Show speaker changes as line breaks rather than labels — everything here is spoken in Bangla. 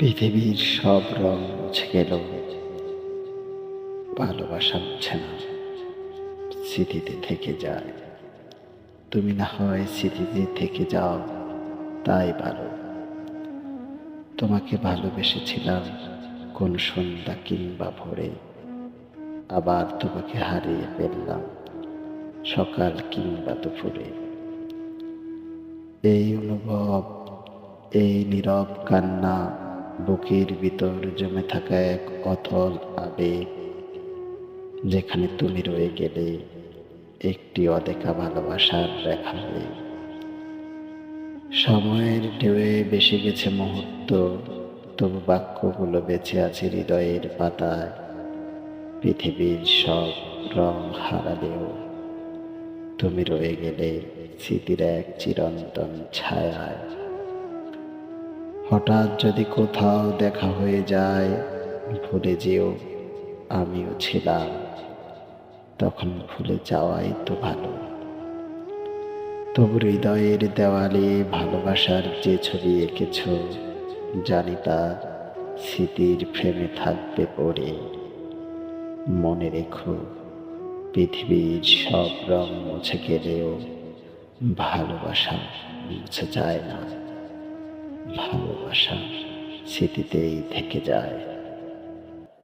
পৃথিবীর সব রং মুছে গেল, ভালোবাসা মুছে না, স্মৃতিতে থেকে যায়। তুমি না হয় স্মৃতিতে থেকে যাও, তাই ভালো। তোমাকে ভালোবেসেছিলাম কোন সন্ধ্যা কিংবা ভোরে, আবার তোমাকে হারিয়ে ফেললাম সকাল কিংবা দুপুরে। এই অনুভব, এই নীরব কান্না, বুকের ভিতর জমে থাকা এক অথল আবেগ, যেখানে তুমি রয়ে গেলে একটি অদেখা ভালোবাসার রেখা হয়ে। সময়ের ঢেউয়ে বেসে গেছে মুহূর্ত, তবু বাক্যগুলো বেঁচে আছে হৃদয়ের পাতায়। পৃথিবীর সব রং হারালেও তুমি রয়ে গেলে স্মৃতির এক চিরন্তন ছায়ায়। হঠাৎ যদি কোথাও দেখা হয়ে যায়, ভুলে যেও আমিও ছিলাম, তখন ভুলে যাওয়াই তো ভালো। তবু হৃদয়ের দেওয়ালে ভালোবাসার যে ছবি এঁকেছ, জানি তা স্মৃতির ফ্রেমে থাকবে পড়ে। মনে রেখো, পৃথিবীর সব রং মুছে গেলেও ভালোবাসা মুছে যায় না। ভালোবাসা স্মৃতিতেই থেকে যায়।